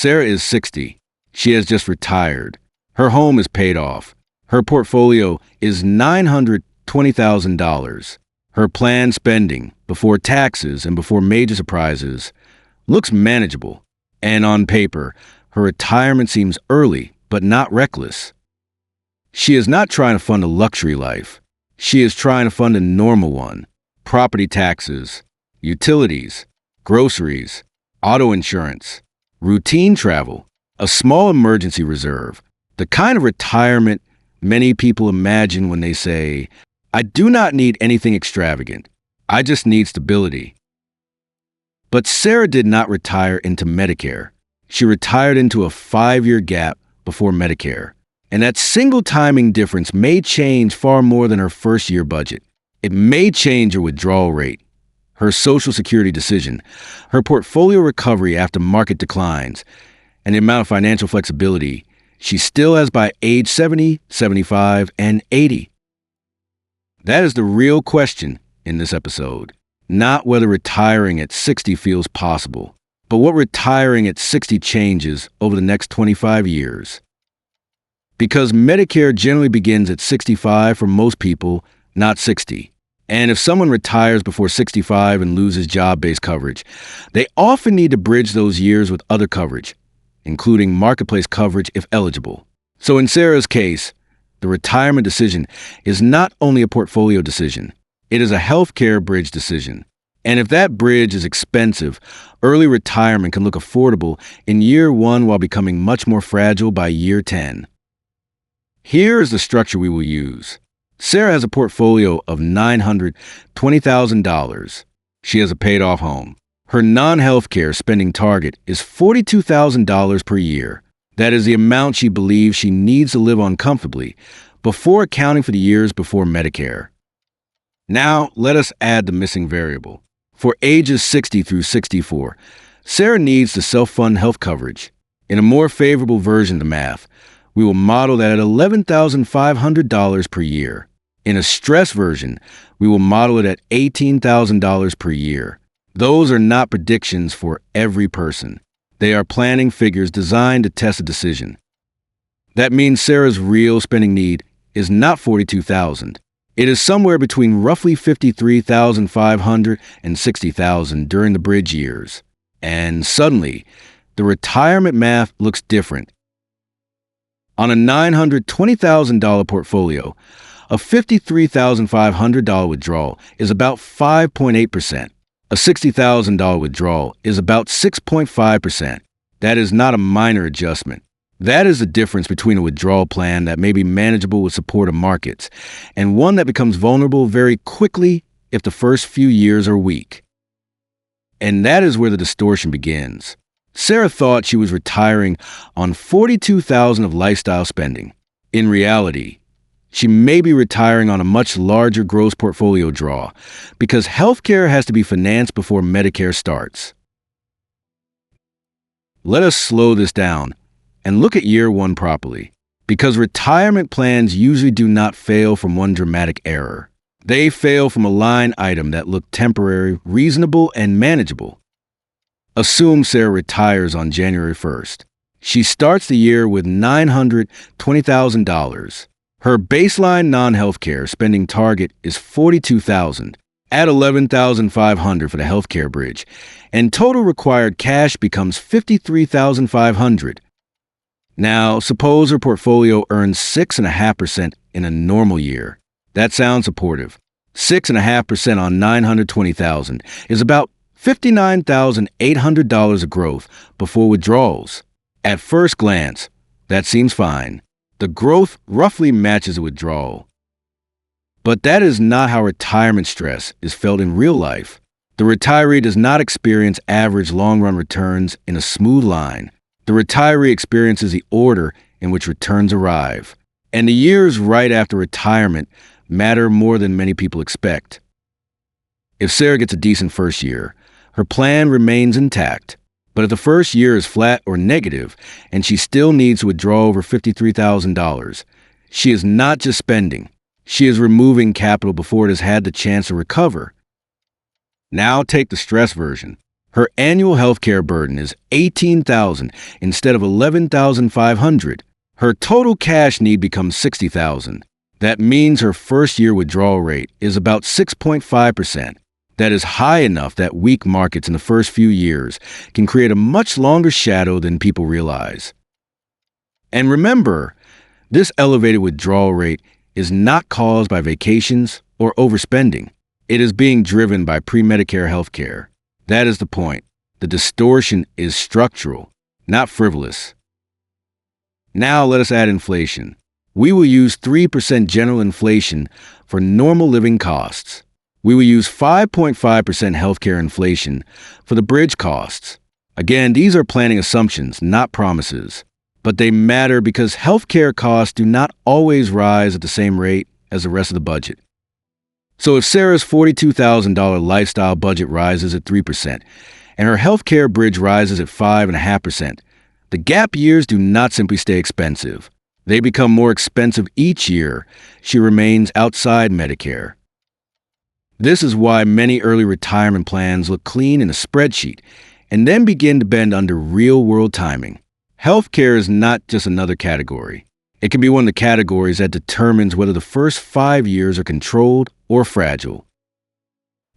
Sarah is 60. She has just retired. Her home is paid off. Her portfolio is $920,000. Her planned spending, before taxes and before major surprises, looks manageable. And on paper, her retirement seems early, but not reckless. She is not trying to fund a luxury life. She is trying to fund a normal one. Property taxes, utilities, groceries, auto insurance, routine travel, a small emergency reserve, the kind of retirement many people imagine when they say, "I do not need anything extravagant. I just need stability." But Sarah did not retire into Medicare. She retired into a 5-year gap before Medicare. And that single timing difference may change far more than her first-year budget. It may change her withdrawal rate, her Social Security decision, her portfolio recovery after market declines, and the amount of financial flexibility she still has by age 70, 75, and 80. That is the real question in this episode. Not whether retiring at 60 feels possible, but what retiring at 60 changes over the next 25 years. Because Medicare generally begins at 65 for most people, not 60. And if someone retires before 65 and loses job-based coverage, they often need to bridge those years with other coverage, including marketplace coverage if eligible. So in Sarah's case, the retirement decision is not only a portfolio decision, it is a healthcare bridge decision. And if that bridge is expensive, early retirement can look affordable in year 1 while becoming much more fragile by year 10. Here is the structure we will use. Sarah has a portfolio of $920,000. She has a paid-off home. Her non-healthcare spending target is $42,000 per year. That is the amount she believes she needs to live on comfortably before accounting for the years before Medicare. Now, let us add the missing variable. For ages 60 through 64, Sarah needs to self-fund health coverage. In a more favorable version of the math, we will model that at $11,500 per year. In a stress version, we will model it at $18,000 per year. Those are not predictions for every person. They are planning figures designed to test a decision. That means Sarah's real spending need is not $42,000. It is somewhere between roughly $53,500 and $60,000 during the bridge years. And suddenly, the retirement math looks different. On a $920,000 portfolio, a $53,500 withdrawal is about 5.8%. A $60,000 withdrawal is about 6.5%. That is not a minor adjustment. That is the difference between a withdrawal plan that may be manageable with support of markets and one that becomes vulnerable very quickly if the first few years are weak. And that is where the distortion begins. Sarah thought she was retiring on $42,000 of lifestyle spending. In reality, she may be retiring on a much larger gross portfolio draw because healthcare has to be financed before Medicare starts. Let us slow this down and look at year 1 properly, because retirement plans usually do not fail from one dramatic error. They fail from a line item that looked temporary, reasonable, and manageable. Assume Sarah retires on January 1st. She starts the year with $920,000. Her baseline non-healthcare spending target is $42,000. Add $11,500 for the healthcare bridge, and total required cash becomes $53,500. Now, suppose her portfolio earns 6.5% in a normal year. That sounds supportive. 6.5% on $920,000 is about $59,800 of growth before withdrawals. At first glance, that seems fine. The growth roughly matches a withdrawal. But that is not how retirement stress is felt in real life. The retiree does not experience average long-run returns in a smooth line. The retiree experiences the order in which returns arrive. And the years right after retirement matter more than many people expect. If Sarah gets a decent first year, her plan remains intact. But if the first year is flat or negative, and she still needs to withdraw over $53,000, she is not just spending. She is removing capital before it has had the chance to recover. Now take the stress version. Her annual healthcare burden is $18,000 instead of $11,500. Her total cash need becomes $60,000. That means her first year withdrawal rate is about 6.5%. That is high enough that weak markets in the first few years can create a much longer shadow than people realize. And remember, this elevated withdrawal rate is not caused by vacations or overspending. It is being driven by pre-Medicare healthcare. That is the point. The distortion is structural, not frivolous. Now let us add inflation. We will use 3% general inflation for normal living costs. We will use 5.5% healthcare inflation for the bridge costs. Again, these are planning assumptions, not promises. But they matter because healthcare costs do not always rise at the same rate as the rest of the budget. So if Sarah's $42,000 lifestyle budget rises at 3% and her healthcare bridge rises at 5.5%, the gap years do not simply stay expensive. They become more expensive each year she remains outside Medicare. This is why many early retirement plans look clean in a spreadsheet and then begin to bend under real-world timing. Healthcare is not just another category. It can be one of the categories that determines whether the first 5 years are controlled or fragile.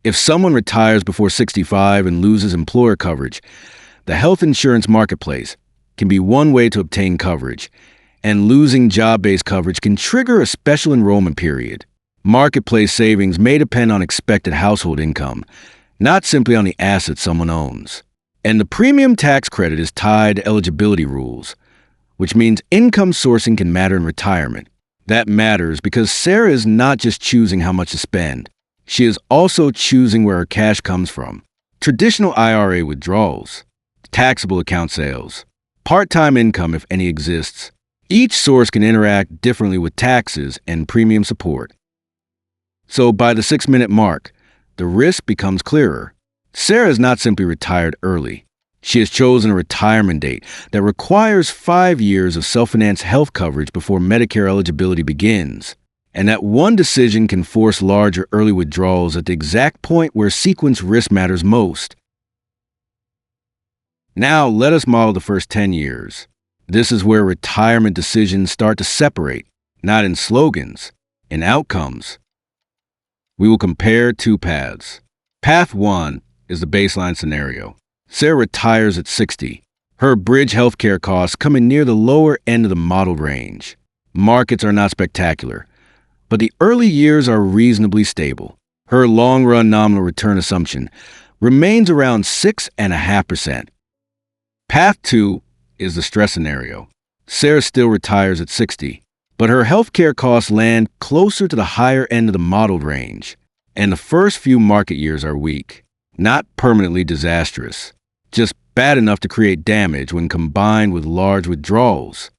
If someone retires before 65 and loses employer coverage, the health insurance marketplace can be one way to obtain coverage, and losing job-based coverage can trigger a special enrollment period. Marketplace savings may depend on expected household income, not simply on the assets someone owns. And the premium tax credit is tied to eligibility rules, which means income sourcing can matter in retirement. That matters because Sarah is not just choosing how much to spend. She is also choosing where her cash comes from. Traditional IRA withdrawals, taxable account sales, part-time income if any exists. Each source can interact differently with taxes and premium support. So by the 6-minute mark, the risk becomes clearer. Sarah is not simply retired early. She has chosen a retirement date that requires 5 years of self-financed health coverage before Medicare eligibility begins. And that one decision can force larger early withdrawals at the exact point where sequence risk matters most. Now let us model the first 10 years. This is where retirement decisions start to separate, not in slogans, in outcomes. We will compare two paths. Path 1 is the baseline scenario. Sarah retires at 60. Her bridge healthcare costs come in near the lower end of the modeled range. Markets are not spectacular, but the early years are reasonably stable. Her long-run nominal return assumption remains around 6.5%. Path 2 is the stress scenario. Sarah still retires at 60, but her healthcare costs land closer to the higher end of the modeled range, and the first few market years are weak, not permanently disastrous, just bad enough to create damage when combined with large withdrawals.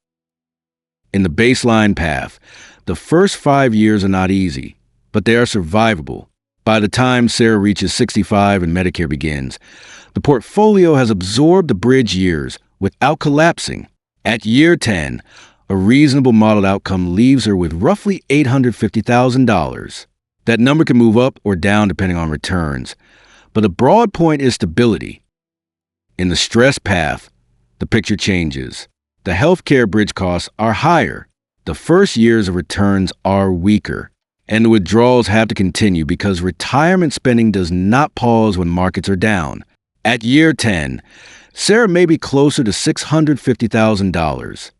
In the baseline path, the first 5 years are not easy, but they are survivable. By the time Sarah reaches 65 and Medicare begins, the portfolio has absorbed the bridge years without collapsing. At year 10, a reasonable modeled outcome leaves her with roughly $850,000. That number can move up or down depending on returns, but the broad point is stability. In the stress path, the picture changes. The healthcare bridge costs are higher. The first years of returns are weaker, and the withdrawals have to continue because retirement spending does not pause when markets are down. At year 10, Sarah may be closer to $650,000.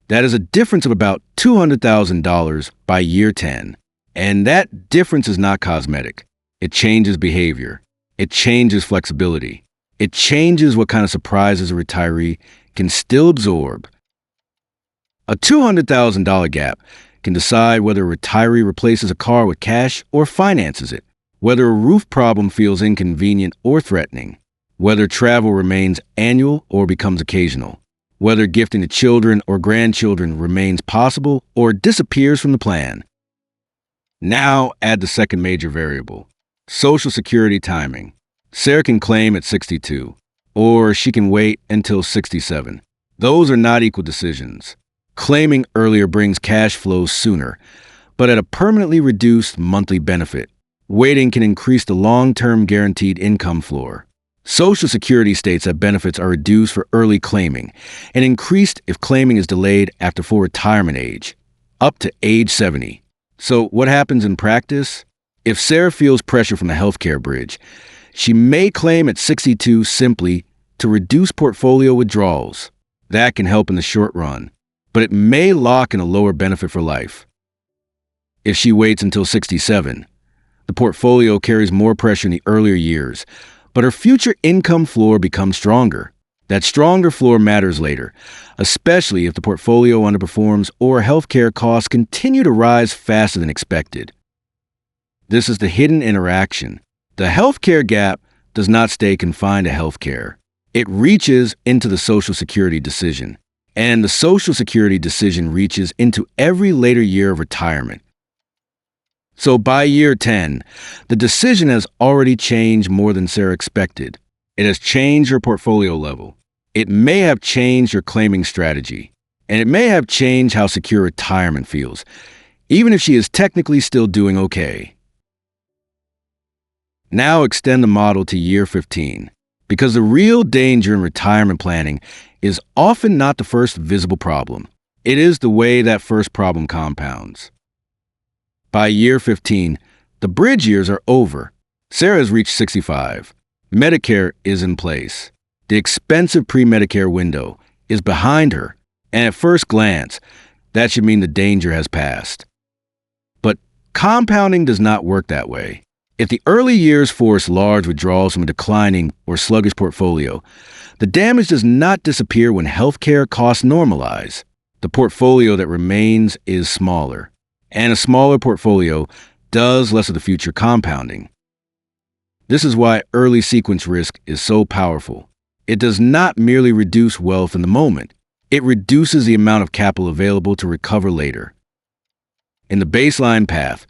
That is a difference of about $200,000 by year 10. And that difference is not cosmetic. It changes behavior. It changes flexibility. It changes what kind of surprises a retiree can still absorb. A $200,000 gap can decide whether a retiree replaces a car with cash or finances it, whether a roof problem feels inconvenient or threatening, whether travel remains annual or becomes occasional, whether gifting to children or grandchildren remains possible or disappears from the plan. Now add the second major variable, Social Security timing. Sarah can claim at 62, or she can wait until 67. Those are not equal decisions. Claiming earlier brings cash flows sooner, but at a permanently reduced monthly benefit. Waiting can increase the long-term guaranteed income floor. Social Security states that benefits are reduced for early claiming and increased if claiming is delayed after full retirement age, up to age 70. So what happens in practice? If Sarah feels pressure from the healthcare bridge, she may claim at 62 simply to reduce portfolio withdrawals. That can help in the short run, but it may lock in a lower benefit for life. If she waits until 67, the portfolio carries more pressure in the earlier years, but her future income floor becomes stronger. That stronger floor matters later, especially if the portfolio underperforms or healthcare costs continue to rise faster than expected. This is the hidden interaction. The healthcare gap does not stay confined to healthcare. It reaches into the Social Security decision, and the Social Security decision reaches into every later year of retirement. So by year 10, the decision has already changed more than Sarah expected. It has changed her portfolio level. It may have changed your claiming strategy, and it may have changed how secure retirement feels, even if she is technically still doing okay. Now extend the model to year 15, because the real danger in retirement planning is often not the first visible problem. It is the way that first problem compounds. By year 15, the bridge years are over. Sarah has reached 65. Medicare is in place. The expensive pre-Medicare window is behind her, and at first glance, that should mean the danger has passed. But compounding does not work that way. If the early years force large withdrawals from a declining or sluggish portfolio, the damage does not disappear when healthcare costs normalize. The portfolio that remains is smaller, and a smaller portfolio does less of the future compounding. This is why early sequence risk is so powerful. It does not merely reduce wealth in the moment. It reduces the amount of capital available to recover later. In the baseline path,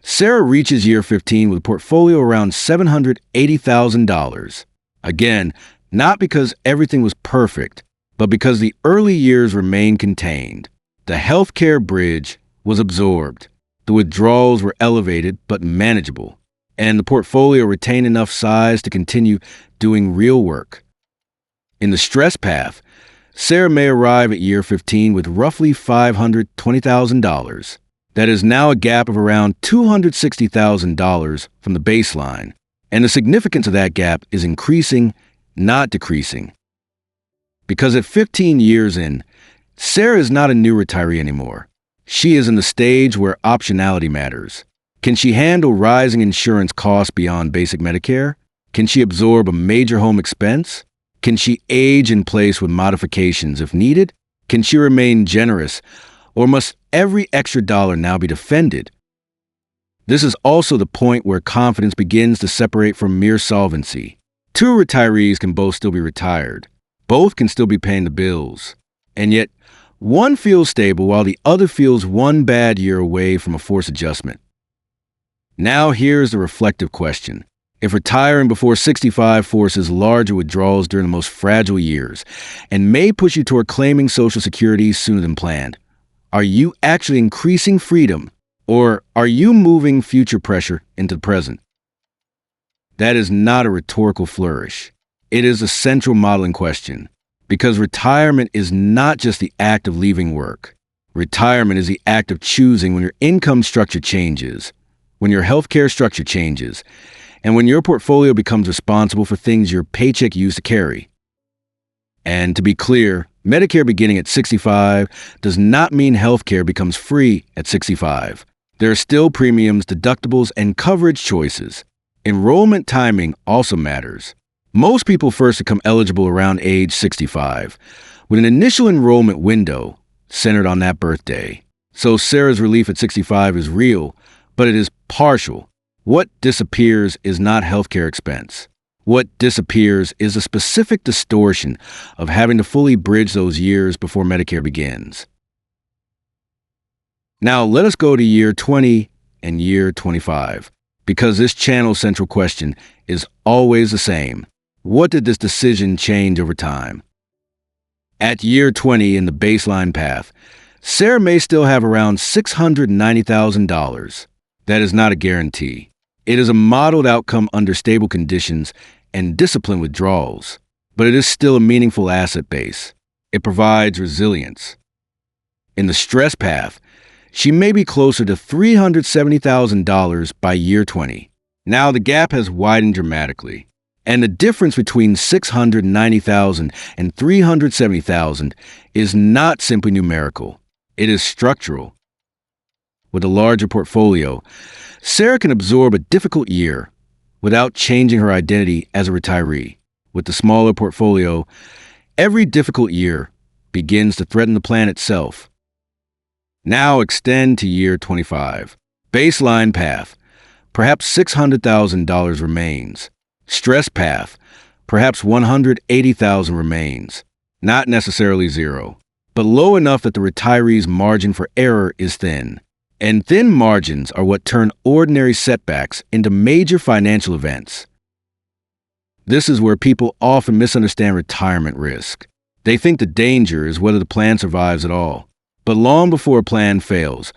Sarah reaches year 15 with a portfolio around $780,000. Again, not because everything was perfect, but because the early years remain contained. The healthcare bridge was absorbed. The withdrawals were elevated but manageable, and the portfolio retained enough size to continue doing real work. In the stress path, Sarah may arrive at year 15 with roughly $520,000. That is now a gap of around $260,000 from the baseline, and the significance of that gap is increasing, not decreasing. Because at 15 years in, Sarah is not a new retiree anymore. She is in the stage where optionality matters. Can she handle rising insurance costs beyond basic Medicare? Can she absorb a major home expense? Can she age in place with modifications if needed? Can she remain generous, or must every extra dollar now be defended? This is also the point where confidence begins to separate from mere solvency. Two retirees can both still be retired. Both can still be paying the bills. And yet, one feels stable while the other feels one bad year away from a forced adjustment. Now here's the reflective question. If retiring before 65 forces larger withdrawals during the most fragile years and may push you toward claiming Social Security sooner than planned, are you actually increasing freedom, or are you moving future pressure into the present? That is not a rhetorical flourish. It is a central modeling question, because retirement is not just the act of leaving work. Retirement is the act of choosing when your income structure changes, when your healthcare structure changes, and when your portfolio becomes responsible for things your paycheck used to carry. And to be clear, Medicare beginning at 65 does not mean healthcare becomes free at 65. There are still premiums, deductibles, and coverage choices. Enrollment timing also matters. Most people first become eligible around age 65, with an initial enrollment window centered on that birthday. So Sarah's relief at 65 is real, but it is partial. What disappears is not healthcare expense. What disappears is a specific distortion of having to fully bridge those years before Medicare begins. Now let us go to year 20 and year 25, because this channel's central question is always the same. What did this decision change over time? At year 20 in the baseline path, Sarah may still have around $690,000. That is not a guarantee. It is a modeled outcome under stable conditions and disciplined withdrawals, but it is still a meaningful asset base. It provides resilience. In the stress path, she may be closer to $370,000 by year 20. Now the gap has widened dramatically, and the difference between $690,000 and $370,000 is not simply numerical. It is structural. With a larger portfolio, Sarah can absorb a difficult year without changing her identity as a retiree. With the smaller portfolio, every difficult year begins to threaten the plan itself. Now extend to year 25. Baseline path, perhaps $600,000 remains. Stress path, perhaps $180,000 remains. Not necessarily zero, but low enough that the retiree's margin for error is thin. And thin margins are what turn ordinary setbacks into major financial events. This is where people often misunderstand retirement risk. They think the danger is whether the plan survives at all. But long before a plan fails,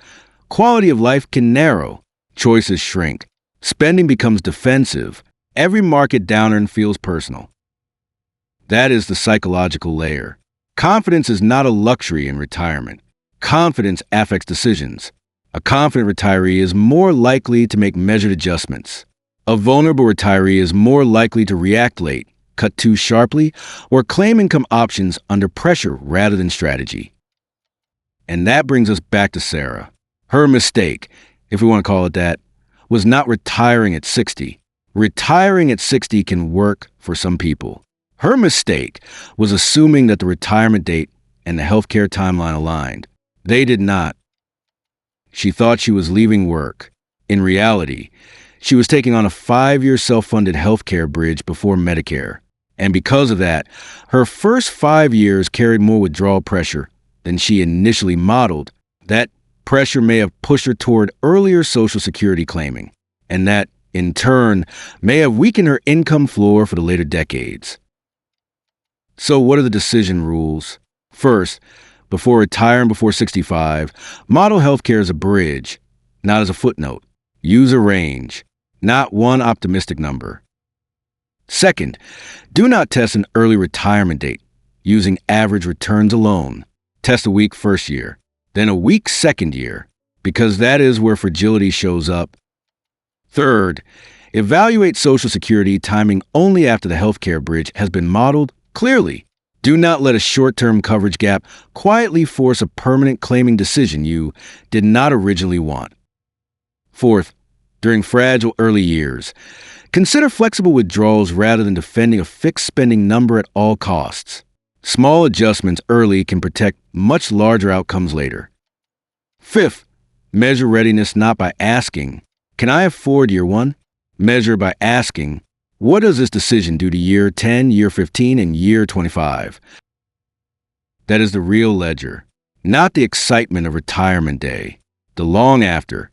quality of life can narrow, choices shrink, spending becomes defensive, every market downturn feels personal. That is the psychological layer. Confidence is not a luxury in retirement. Confidence affects decisions. A confident retiree is more likely to make measured adjustments. A vulnerable retiree is more likely to react late, cut too sharply, or claim income options under pressure rather than strategy. And that brings us back to Sarah. Her mistake, if we want to call it that, was not retiring at 60. Retiring at 60 can work for some people. Her mistake was assuming that the retirement date and the healthcare timeline aligned. They did not. She thought she was leaving work. In reality, she was taking on a 5-year self-funded healthcare bridge before Medicare. And because of that, her first 5 years carried more withdrawal pressure than she initially modeled. That pressure may have pushed her toward earlier Social Security claiming, and that, in turn, may have weakened her income floor for the later decades. So what are the decision rules? First, before retiring before 65, model healthcare as a bridge, not as a footnote. Use a range, not one optimistic number. Second, do not test an early retirement date using average returns alone. Test a weak first year, then a weak second year, because that is where fragility shows up. Third, evaluate Social Security timing only after the healthcare bridge has been modeled clearly. Do not let a short-term coverage gap quietly force a permanent claiming decision you did not originally want. Fourth, during fragile early years, consider flexible withdrawals rather than defending a fixed spending number at all costs. Small adjustments early can protect much larger outcomes later. Fifth, measure readiness not by asking, "Can I afford year 1?" Measure by asking, "What does this decision do to year 10, year 15, and year 25?" That is the real ledger, not the excitement of retirement day, the long after.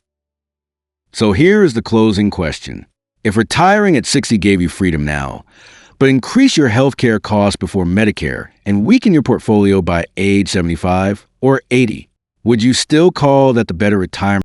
So here is the closing question. If retiring at 60 gave you freedom now, but increase your healthcare costs before Medicare and weaken your portfolio by age 75 or 80, would you still call that the better retirement